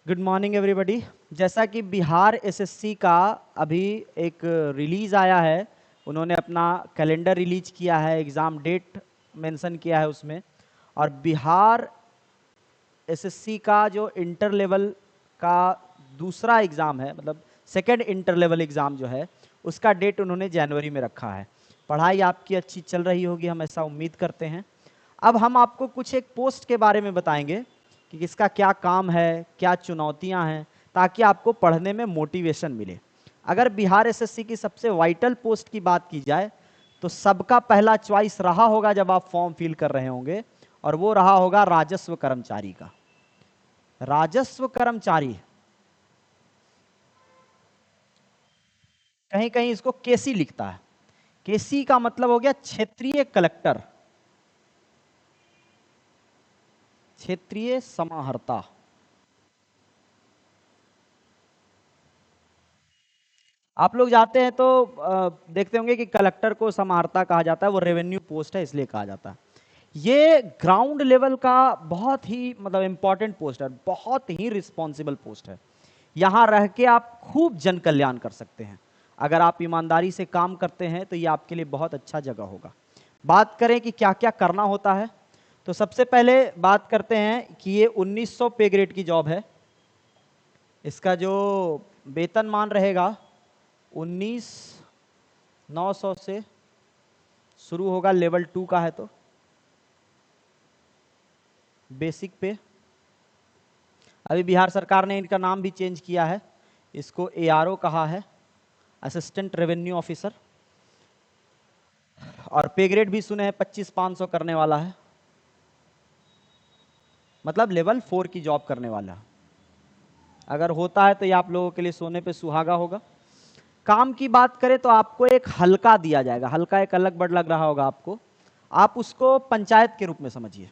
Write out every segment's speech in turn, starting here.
Good morning everybody. जैसा कि Bihar SSC का अभी एक रिलीज़ आया है, उन्होंने अपना कैलेंडर रिलीज किया है, एग्ज़ाम डेट मेंशन किया है उसमें। और बिहार एसएससी का जो इंटर लेवल का दूसरा एग्ज़ाम है, मतलब सेकेंड इंटर लेवल एग्ज़ाम जो है, उसका डेट उन्होंने जनवरी में रखा है। पढ़ाई आपकी अच्छी चल रही होगी, हम ऐसा उम्मीद करते हैं। अब हम आपको कुछ एक पोस्ट के बारे में बताएंगे कि इसका क्या काम है, क्या चुनौतियां हैं, ताकि आपको पढ़ने में मोटिवेशन मिले। अगर बिहार एसएससी की सबसे वाइटल पोस्ट की बात की जाए तो सबका पहला चॉइस रहा होगा जब आप फॉर्म फिल कर रहे होंगे, और वो रहा होगा राजस्व कर्मचारी का। राजस्व कर्मचारी, कहीं कहीं इसको केसी लिखता है। केसी का मतलब हो गया क्षेत्रीय कलेक्टर, क्षेत्रीय समाहर्ता। आप लोग जाते हैं तो देखते होंगे कि कलेक्टर को समाहर्ता कहा जाता है, वो रेवेन्यू पोस्ट है इसलिए कहा जाता है। ये ग्राउंड लेवल का बहुत ही मतलब इंपॉर्टेंट पोस्ट है, बहुत ही रिस्पॉन्सिबल पोस्ट है। यहाँ रह के आप खूब जन कल्याण कर सकते हैं। अगर आप ईमानदारी से काम करते हैं तो ये आपके लिए बहुत अच्छा जगह होगा। बात करें कि क्या क्या करना होता है, तो सबसे पहले बात करते हैं कि ये 1900 पे ग्रेड की जॉब है। इसका जो वेतनमान रहेगा 19,900 से शुरू होगा, लेवल 2 का है तो बेसिक पे। अभी बिहार सरकार ने इनका नाम भी चेंज किया है, इसको एआरओ कहा है, असिस्टेंट रेवेन्यू ऑफिसर। और पे ग्रेड भी सुने हैं 25,500 करने वाला है, मतलब लेवल 4 की जॉब करने वाला। अगर होता है तो ये आप लोगों के लिए सोने पे सुहागा होगा। काम की बात करें तो आपको एक हल्का दिया जाएगा, हल्का एक अलग वर्ड लग रहा होगा आपको, आप उसको पंचायत के रूप में समझिए।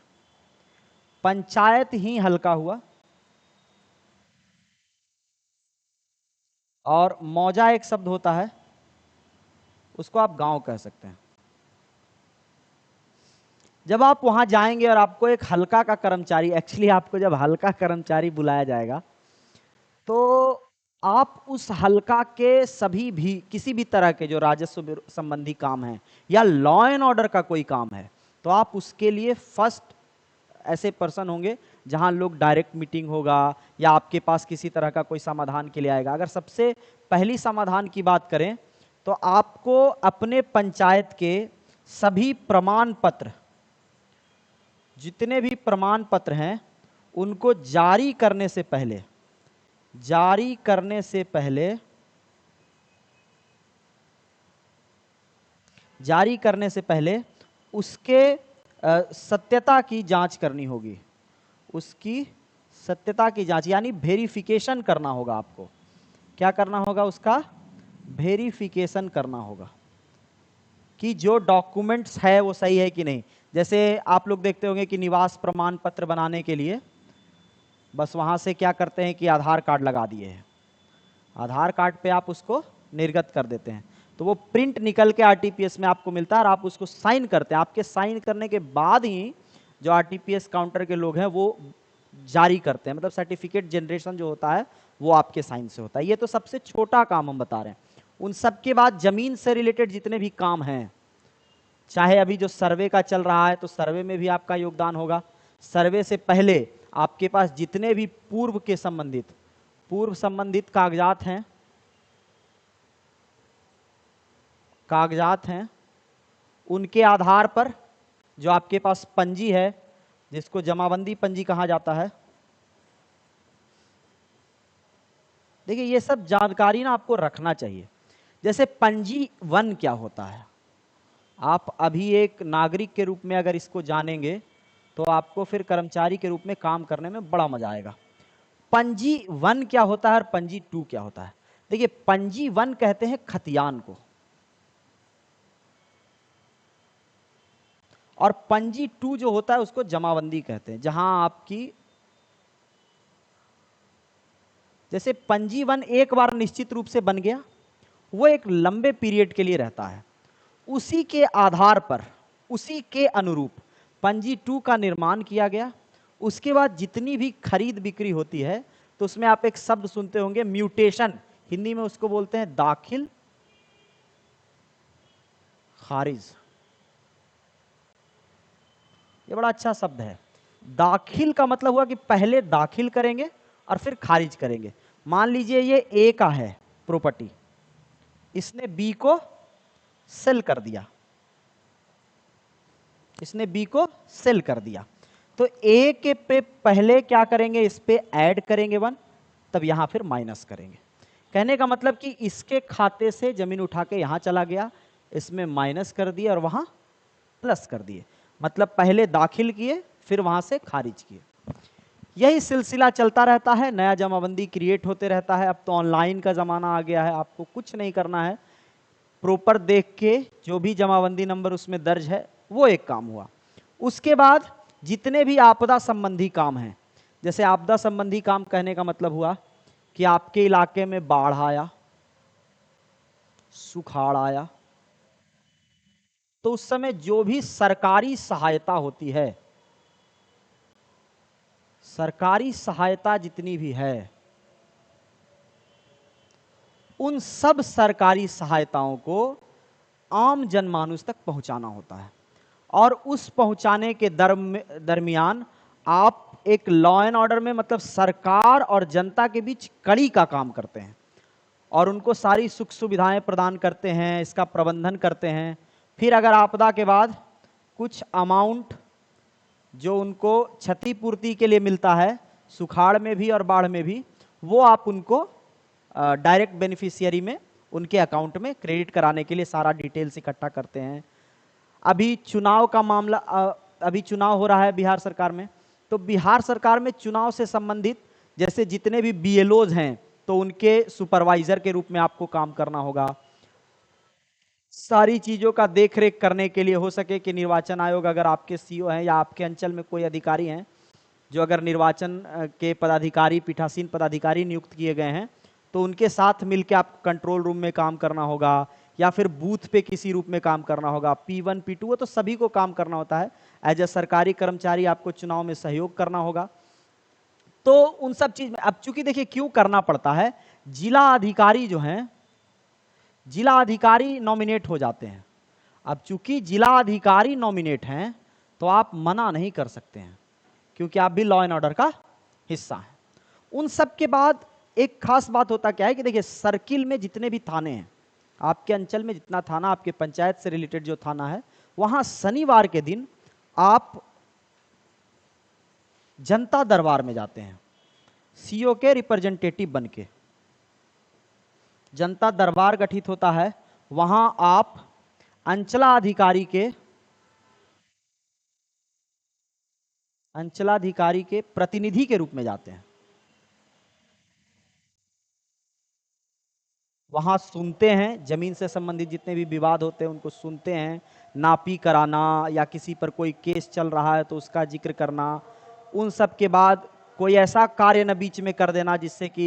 पंचायत ही हल्का हुआ। और मौजा एक शब्द होता है, उसको आप गांव कह सकते हैं। जब आप वहां जाएंगे और आपको एक हल्का का कर्मचारी, एक्चुअली आपको जब हल्का कर्मचारी बुलाया जाएगा तो आप उस हल्का के सभी भी किसी भी तरह के जो राजस्व संबंधी काम हैं या लॉ एंड ऑर्डर का कोई काम है, तो आप उसके लिए फर्स्ट ऐसे पर्सन होंगे जहां लोग डायरेक्ट मीटिंग होगा या आपके पास किसी तरह का कोई समाधान के लिए आएगा। अगर सबसे पहली समाधान की बात करें तो आपको अपने पंचायत के सभी प्रमाण पत्र, जितने भी प्रमाण पत्र हैं, उनको जारी करने से पहले उसके सत्यता की जांच करनी होगी। उसकी सत्यता की जांच यानी वेरिफिकेशन करना होगा। आपको क्या करना होगा? उसका वेरिफिकेशन करना होगा कि जो डॉक्यूमेंट्स है वो सही है कि नहीं। जैसे आप लोग देखते होंगे कि निवास प्रमाण पत्र बनाने के लिए बस वहां से क्या करते हैं कि आधार कार्ड लगा दिए हैं, आधार कार्ड पे आप उसको निर्गत कर देते हैं, तो वो प्रिंट निकल के आरटीपीएस में आपको मिलता है और आप उसको साइन करते हैं। आपके साइन करने के बाद ही जो आरटीपीएस काउंटर के लोग हैं वो जारी करते हैं, मतलब सर्टिफिकेट जनरेशन जो होता है वो आपके साइन से होता है। ये तो सबसे छोटा काम हम बता रहे हैं। उन सब के बाद जमीन से रिलेटेड जितने भी काम हैं, चाहे अभी जो सर्वे का चल रहा है तो सर्वे में भी आपका योगदान होगा। सर्वे से पहले आपके पास जितने भी पूर्व संबंधित कागजात हैं, उनके आधार पर जो आपके पास पंजी है, जिसको जमाबंदी पंजी कहा जाता है। देखिए ये सब जानकारी ना आपको रखना चाहिए। जैसे पंजी 1 क्या होता है, आप अभी एक नागरिक के रूप में अगर इसको जानेंगे तो आपको फिर कर्मचारी के रूप में काम करने में बड़ा मजा आएगा। पंजी 1 क्या होता है और पंजी 2 क्या होता है? देखिए पंजी 1 कहते हैं खतियान को, और पंजी 2 जो होता है उसको जमाबंदी कहते हैं, जहां आपकी जैसे पंजी 1 एक बार निश्चित रूप से बन गया, वो एक लंबे पीरियड के लिए रहता है। उसी के आधार पर, उसी के अनुरूप पंजी 2 का निर्माण किया गया। उसके बाद जितनी भी खरीद बिक्री होती है तो उसमें आप एक शब्द सुनते होंगे म्यूटेशन, हिंदी में उसको बोलते हैं दाखिल खारिज। ये बड़ा अच्छा शब्द है। दाखिल का मतलब हुआ कि पहले दाखिल करेंगे और फिर खारिज करेंगे। मान लीजिए ये ए का है प्रॉपर्टी, इसने बी को सेल कर दिया, इसने बी को सेल कर दिया, तो ए के पे पहले क्या करेंगे, इस पे ऐड करेंगे 1, तब यहां फिर माइनस करेंगे। कहने का मतलब कि इसके खाते से जमीन उठा के यहां चला गया, इसमें माइनस कर दिए और वहां प्लस कर दिए, मतलब पहले दाखिल किए फिर वहां से खारिज किए। यही सिलसिला चलता रहता है, नया जमाबंदी क्रिएट होते रहता है। अब तो ऑनलाइन का ज़माना आ गया है, आपको कुछ नहीं करना है, प्रॉपर देख के जो भी जमाबंदी नंबर उसमें दर्ज है वो एक काम हुआ। उसके बाद जितने भी आपदा संबंधी काम हैं, जैसे आपदा संबंधी काम कहने का मतलब हुआ कि आपके इलाके में बाढ़ आया, सुखाड़ आया, तो उस समय जो भी सरकारी सहायता होती है, सरकारी सहायता जितनी भी है, उन सब सरकारी सहायताओं को आम जनमानुस तक पहुंचाना होता है। और उस पहुंचाने के दरमियान आप एक लॉ एंड ऑर्डर में, मतलब सरकार और जनता के बीच कड़ी का काम करते हैं और उनको सारी सुख सुविधाएं प्रदान करते हैं, इसका प्रबंधन करते हैं। फिर अगर आपदा के बाद कुछ अमाउंट जो उनको क्षतिपूर्ति के लिए मिलता है, सुखाड़ में भी और बाढ़ में भी, वो आप उनको डायरेक्ट बेनिफिशियरी में, उनके अकाउंट में क्रेडिट कराने के लिए सारा डिटेल्स इकट्ठा करते हैं। अभी चुनाव का मामला, अभी चुनाव हो रहा है बिहार सरकार में, तो बिहार सरकार में चुनाव से संबंधित जैसे जितने भी बीएलओज हैं, तो उनके सुपरवाइजर के रूप में आपको काम करना होगा। सारी चीजों का देखरेख करने के लिए, हो सके कि निर्वाचन आयोग अगर आपके सीईओ हैं या आपके अंचल में कोई अधिकारी हैं जो अगर निर्वाचन के पदाधिकारी, पीठासीन पदाधिकारी नियुक्त किए गए हैं, तो उनके साथ मिलकर आपको कंट्रोल रूम में काम करना होगा या फिर बूथ पे किसी रूप में काम करना होगा। P1 P2 वो तो सभी को काम करना होता है। एज ए सरकारी कर्मचारी आपको चुनाव में सहयोग करना होगा। तो उन सब चीज में अब चूंकि देखिए क्यों करना पड़ता है, जिला अधिकारी जो हैं, जिला अधिकारी नॉमिनेट हो जाते हैं। अब चूंकि जिला अधिकारी नॉमिनेट हैं तो आप मना नहीं कर सकते हैं, क्योंकि आप भी लॉ एंड ऑर्डर का हिस्सा हैं। उन सब के बाद एक खास बात होता क्या है कि देखिए सर्किल में जितने भी थाने हैं, आपके अंचल में जितना थाना, आपके पंचायत से रिलेटेड जो थाना है, वहां शनिवार के दिन आप जनता दरबार में जाते हैं सीओ के रिप्रेजेंटेटिव बन के। जनता दरबार गठित होता है, वहां आप अंचलाधिकारी के प्रतिनिधि के रूप में जाते हैं। वहां सुनते हैं, जमीन से संबंधित जितने भी विवाद होते हैं उनको सुनते हैं, नापी कराना या किसी पर कोई केस चल रहा है तो उसका जिक्र करना। उन सब के बाद कोई ऐसा कार्य न बीच में कर देना जिससे कि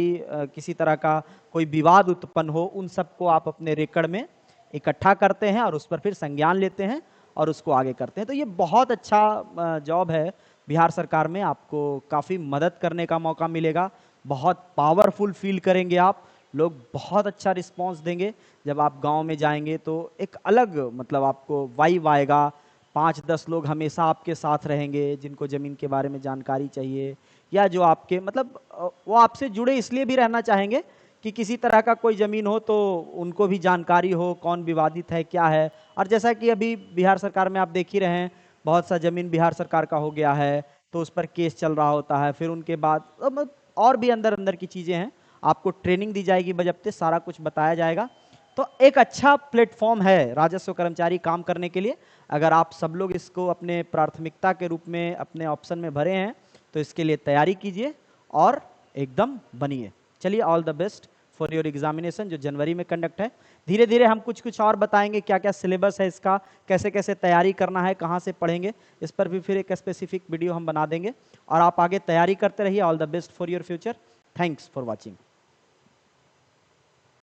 किसी तरह का कोई विवाद उत्पन्न हो, उन सबको आप अपने रेकर्ड में इकट्ठा करते हैं और उस पर फिर संज्ञान लेते हैं और उसको आगे करते हैं। तो ये बहुत अच्छा जॉब है बिहार सरकार में, आपको काफ़ी मदद करने का मौका मिलेगा, बहुत पावरफुल फील करेंगे आप, लोग बहुत अच्छा रिस्पांस देंगे। जब आप गांव में जाएंगे तो एक अलग मतलब आपको वाइब आएगा, 5-10 लोग हमेशा आपके साथ रहेंगे जिनको ज़मीन के बारे में जानकारी चाहिए, या जो आपके मतलब वो आपसे जुड़े इसलिए भी रहना चाहेंगे कि किसी तरह का कोई ज़मीन हो तो उनको भी जानकारी हो कौन विवादित है क्या है। और जैसा कि अभी बिहार सरकार में आप देख ही रहे हैं, बहुत सा ज़मीन बिहार सरकार का हो गया है तो उस पर केस चल रहा होता है, फिर उनके बाद और भी अंदर अंदर की चीज़ें हैं, आपको ट्रेनिंग दी जाएगी, बजप्ते सारा कुछ बताया जाएगा। तो एक अच्छा प्लेटफॉर्म है राजस्व कर्मचारी काम करने के लिए। अगर आप सब लोग इसको अपने प्राथमिकता के रूप में अपने ऑप्शन में भरे हैं तो इसके लिए तैयारी कीजिए और एकदम बनिए। चलिए, all the best for your examination जो जनवरी में कंडक्ट है। धीरे धीरे हम कुछ कुछ और बताएंगे, क्या क्या सिलेबस है इसका, कैसे कैसे तैयारी करना है, कहाँ से पढ़ेंगे, इस पर भी फिर एक स्पेसिफिक वीडियो हम बना देंगे। और आप आगे तैयारी करते रहिए। All the best for your future. Thanks for watching.